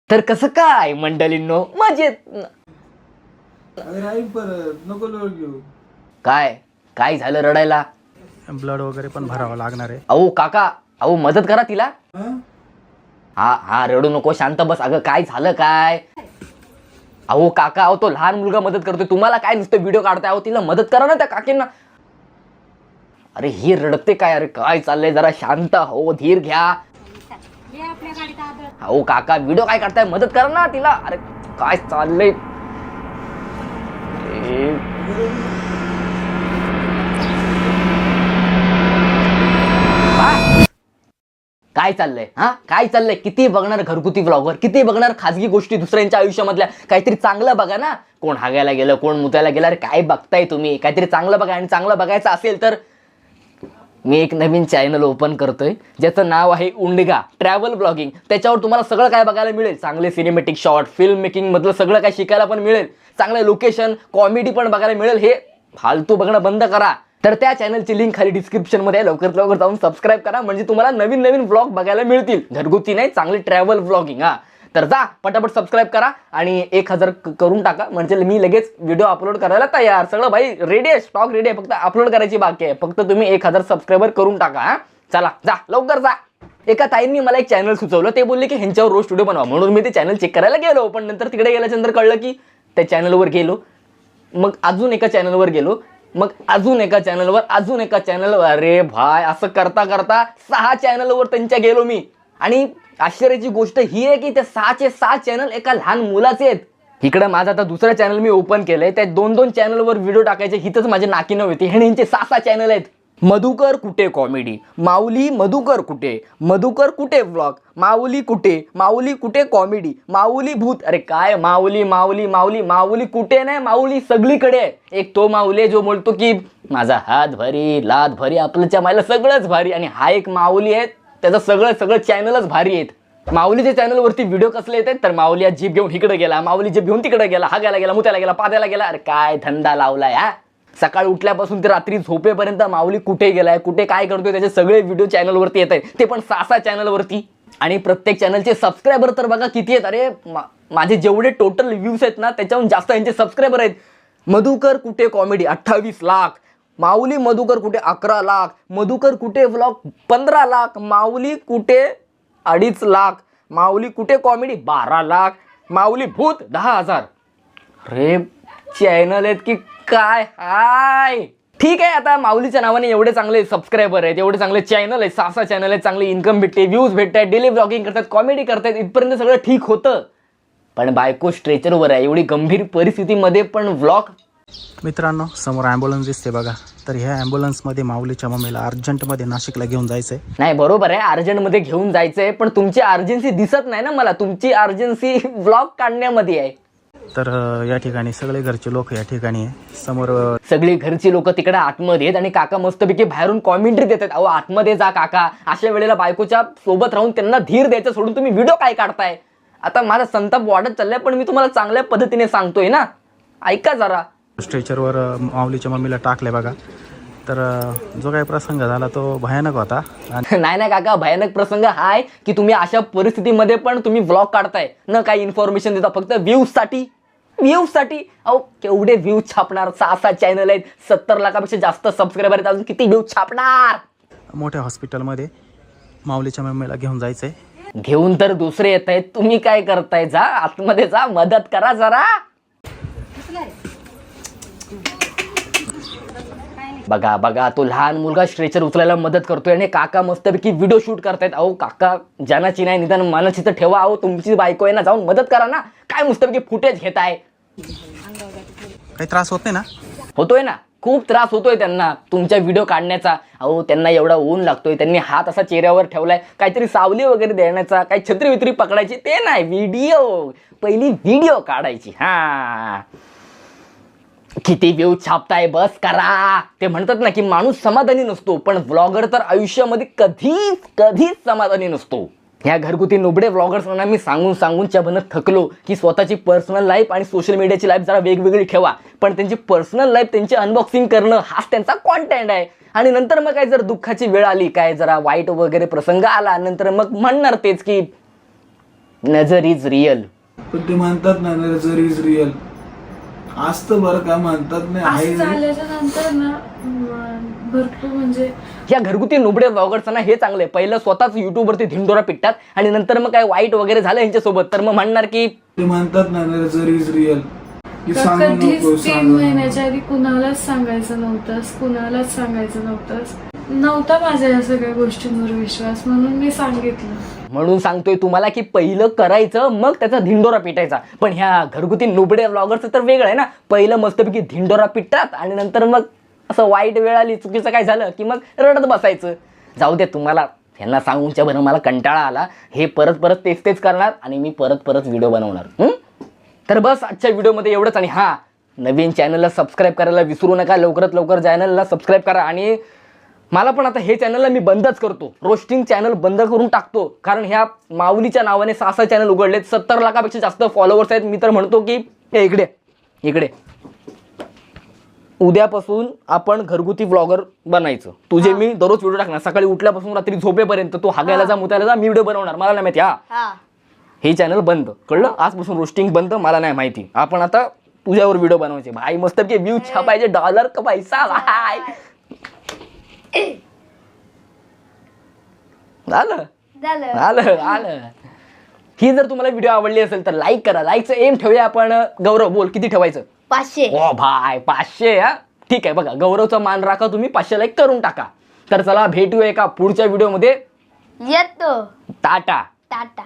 तर कसं काय मंडळींनो, मजेत? नको लोळ घेऊ. काय काय झालं रडायला? ब्लड वगैरे पण भरावं लागणार आहे. अहो काका, अहो मदत करा तिला. हं? हा हा रडू नको, शांत बस. अगं काय झालं काय? अहो काका, अहो तो लहान मुलगा मदत करतोय, तुम्हाला काय नुसतं व्हिडिओ काढताय? अहो तिला मदत करा ना त्या काकींना. अरे ही रडते काय? अरे काय चाललंय? जरा शांत हो, धीर घ्या. अहो काका, व्हिडिओ काय काढताय? मदत करा ना तिला. अरे काय चाललंय? काय चाललंय? हा काय चाललंय? किती बघणार घरगुती व्लॉगर, किती बघणार खाजगी गोष्टी दुसऱ्यांच्या आयुष्यामधल्या? काहीतरी चांगलं बघा ना. कोण हागायला गेलं, कोण मुतायला गेलं, अरे काय बघताय तुम्ही? काहीतरी चांगलं बघा. आणि चांगलं बघायचं असेल तर मी एक नवीन चॅनल ओपन करतोय, ज्याचं नाव आहे उंडगा ट्रॅव्हल ब्लॉगिंग. त्याच्यावर तुम्हाला सगळं काय बघायला मिळेल. चांगले सिनेमॅटिक शॉट, फिल्म मेकिंग मधलं सगळं काय शिकायला पण मिळेल. चांगले लोकेशन, कॉमेडी पण बघायला मिळेल. हे फालतू बघणं बंद करा. तर त्या चॅनलची लिंक खाली डिस्क्रिप्शन मध्ये आहे. लवकरात लवकर जाऊन सबस्क्राईब करा, म्हणजे तुम्हाला नवीन नवीन व्लॉग बघायला मिळतील. घरगुती नाही, चांगले ट्रॅव्हल व्लॉगिंग. हा तर जा पटापट सबस्क्राईब करा आणि 1000 करून टाका, म्हणजे मी लगेच व्हिडिओ अपलोड करायला तयार. सगळं भाई रेडी आहे, स्टॉक रेडी आहे, फक्त अपलोड करायची बाकी आहे. फक्त तुम्ही 1000 सबस्क्रायबर करून टाका. हा चला जा लवकर जा. एका ताईंनी मला एक चॅनल सुचवलं, ते बोलले की ह्यांच्यावर रोज व्हिडिओ बनवा, म्हणून मी ते चॅनल चेक करायला गेलो. पण नंतर तिकडे गेल्याच्या नंतर कळलं की त्या चॅनलवर गेलो, मग अजून एका चॅनलवर गेलो, मग अजून एका चॅनलवर, अजून एका चॅनलवर. अरे भाई, असं करता करता 6 चॅनलवर त्यांच्या गेलो मी. आणि आश्चर्याची गोष्ट ही आहे की त्या 6चे 6 चॅनल एका लहान मुलाचे आहेत. इकडे माझा आता दुसरा चॅनल मी ओपन केलंय, त्या 2-2 चॅनलवर व्हिडिओ टाकायचे, हिथंच माझे नाकी नव्हते. हे यांचे 6 चॅनल आहेत. मधुकर कुठे कॉमेडी, माऊली मधुकर कुठे, मधुकर कुठे व्लॉग, माऊली कुठे कॉमेडी, माऊली भूत. अरे काय माऊली माऊली माऊली माऊली कुठे नाही, माऊली सगळीकडे आहे. एक तो माऊली जो बोलतो की माझा हात भारी, लात भारी, आपल्याच्या मायला सगळंच भारी. आणि हा एक माऊली आहे, त्याचं सगळं चॅनलच भारी आहेत. माऊलीच्या चॅनलवरती व्हिडिओ कसले येतात तर माऊली जीप घेऊन इकडे गेला, माऊली जीप घेऊन तिकडे गेला, हागायला गेला, मुतायला गेला, पाद्याला गेला. अरे काय धंदा लावलाय हा. सकाळी उठल्यापासून ते रात्री झोपेपर्यंत माऊली कुठे गेलाय, कुठे काय करतोय, त्याचे सगळे व्हिडिओ चॅनलवरती येत आहेत, ते पण 6 चॅनलवरती. आणि प्रत्येक चॅनलचे सबस्क्रायबर तर बघा किती आहेत. अरे माझे जेवढे टोटल व्ह्यूज आहेत ना, त्याच्याहून जास्त यांचे सबस्क्रायबर आहेत. मधुकर कुठे कॉमेडी 28 लाख, माऊली मधुकर कुठे 11 लाख, मधुकर कुठे व्लॉग 15 लाख, माऊली कुठे 2.5 लाख, माऊली कुठे कॉमेडी 12 लाख, माऊली भूत 10,000. अरे चॅनल आहेत की काय? हाय ठीक आहे, आता माऊलीच्या नावाने एवढे चांगले सबस्क्रायबर आहेत, एवढे चांगले चॅनल आहेत, 6 चॅनल आहेत, चांगली इन्कम भेटते, व्ह्यूज भेटतात, डेली ब्लॉगिंग करतात, कॉमेडी करतात, इथपर्यंत सगळं ठीक होतं. पण बायको स्ट्रेचरवर आहे, एवढी गंभीर परिस्थितीमध्ये पण व्लॉग. मित्रांनो, समोर ॲम्ब्युलन्स दिसते बघा. तर ह्या ॲम्ब्युलन्समध्ये माऊलीच्या मम्मीला अर्जंटमध्ये नाशिकला घेऊन जायचंय. नाही बरोबर आहे, अर्जंटमध्ये घेऊन जायचंय, पण तुमची अर्जन्सी दिसत नाही ना मला. तुमची अर्जन्सी व्लॉग काढण्यामध्ये आहे. तर या ठिकाणी सगळे घरचे लोक या ठिकाणी समोर, सगळी घरची लोक तिकडे आतमध्ये आहेत आणि काका मस्तपैकी बाहेरून कॉमेंट्री देतात. अहो आतमध्ये जा काका. अशा वेळेला बायकोच्या सोबत राहून त्यांना धीर द्यायचं सोडून तुम्ही व्हिडिओ काय काढताय? आता माझा संताप वाढत चाललाय, पण मी तुम्हाला चांगल्या पद्धतीने सांगतोय ना, ऐका जरा. स्ट्रेचरवर माऊलीच्या मम्मीला टाकले बघा. तर जो काही प्रसंग झाला तो भयानक होता. नाही नाही काका, भयानक प्रसंग हाय की तुम्ही अशा परिस्थितीमध्ये पण तुम्ही व्लॉग काढताय न, काही इन्फॉर्मेशन देता, फक्त व्ह्यूज साठी. अहो केवढे व्ह्यूज छापणार? 6 चॅनल आहेत, 70 लाखापेक्षा जास्त सबस्क्रायबर आहेत, अजून किती व्ह्यूज छापणार? मोठ्या हॉस्पिटलमध्ये माऊलीच्या मम्मीला घेऊन जायचंय. घेऊन तर दुसरे येत आहेत, तुम्ही काय करताय? जा आतमध्ये जा, मदत करा जरा. बघा बघा, तो लहान मुलगा स्ट्रेचर उचलायला मदत करतोय आणि काका मस्तपैकी व्हिडिओ शूट करतायत. अहो काका, जनाची नाही निदान मनाची तर ठेवा. अहो तुमची बायको आहे ना, जाऊन मदत करा ना. काय मस्तपैकी फुटेज घेताय? काही त्रास होत नाही ना? होतोय ना, खूप त्रास होतोय त्यांना तुमच्या व्हिडिओ काढण्याचा. अहो त्यांना एवढा ऊन लागतोय, त्यांनी हात असा चेहऱ्यावर ठेवलाय, काहीतरी सावली वगैरे देण्याचा, काही छत्री वित्री पकडायची ते नाही, व्हिडिओ, पहिली व्हिडिओ काढायची. हा किती व्ह्यूज छापताय, बस करा. ते म्हणतात ना की माणूस समाधानी नसतो, पण व्लॉगर तर आयुष्यामध्ये कधीच समाधानी नसतो. ह्या घरगुती नुबडे व्लॉगर्सना मी सांगून बनत थकलो की स्वतःची पर्सनल लाईफ आणि सोशल मीडियाची लाईफ जरा वेगवेगळी ठेवा. पण त्यांची पर्सनल लाईफ, त्यांची अनबॉक्सिंग करणं हाच त्यांचा कॉन्टेंट आहे. आणि नंतर मग काय जर दुःखाची वेळ आली, काय जरा वाईट वगैरे प्रसंग आला, नंतर मग म्हणणार तेच की नजर इज रिअल. पण ते म्हणतात ना नजर इज रिअल असतं बरं का म्हणतात नाही आहे असं झाल्याच्या नंतर ना भरपूर म्हणजे या घरगुती नुबडे ब्लॉगरचं ना हे चांगलं आहे. पहिलं स्वतःच युट्यूबवरती धिंडोरा पिटतात आणि नंतर मग काय वाईट वगैरे झालं यांच्यासोबत तर मग म्हणणार की ते म्हणतात ना नजर इज रिअल की सांगू कधीच नको 3 सांगू महिन्याच्या आधी कुणालाच सांगायचं नव्हता माझ्या या सगळ्या गोष्टींवर विश्वास, म्हणून मी सांगितलं. म्हणून सांगतोय तुम्हाला की पहिलं करायचं मग त्याचा धिंडोरा पिटायचा. पण ह्या घरगुती नुबडे ब्लॉगरचं तर वेगळं आहे ना. पहिलं मस्तपैकी धिंडोरा पिटतात आणि नंतर मग असं वाईट वेळ आली चुकीचं काय झालं की मग रडत बसायचं. जाऊ दे, तुम्हाला ह्यांना सांगूनच्या बरं मला कंटाळा आला. हे परत तेच करणार आणि मी परत व्हिडिओ बनवणार. तर बस आजच्या व्हिडिओमध्ये एवढंच. आणि हां, नवीन चॅनलला सबस्क्राईब करायला विसरू नका. लवकरात लवकर चॅनलला सबस्क्राईब करा. आणि मला पण आता हे चॅनलला मी बंदच करतो, रोस्टिंग चॅनल बंद करून टाकतो. कारण ह्या माऊलीच्या नावाने 6 चॅनल उघडलेत, 70 लाखापेक्षा जास्त फॉलोअर्स आहेत. मी तर म्हणतो की इकडे उद्यापासून आपण घरगुती व्लॉगर बनायचं. तुझे मी दररोज व्हिडिओ टाकणार, सकाळी उठल्यापासून रात्री झोपेपर्यंत. तू हागायला जा, मुतायला जा, मी व्हिडिओ बनवणार. मला नाही माहिती. हे चॅनल बंद, कळलं? आजपासून रोस्टिंग बंद. मला नाही माहिती. आपण आता तुझ्यावर व्हिडिओ बनवायचे भाई. मस्त व्ह्यूज छापायचे, डॉलर का पैसा भाई. आलं. ही जर तुम्हाला व्हिडिओ आवडली असेल तर लाईक करा. लाईकचं एम ठेवूया आपण. गौरव बोल, किती ठेवायचं? 500. ओ भाई 500. हा ठीक आहे. बघा, गौरवचा मान राखा तुम्ही. 500 लाईक करून टाका. तर चला भेटूया एका पुढच्या व्हिडिओमध्ये. येतो. टाटा. टाटा.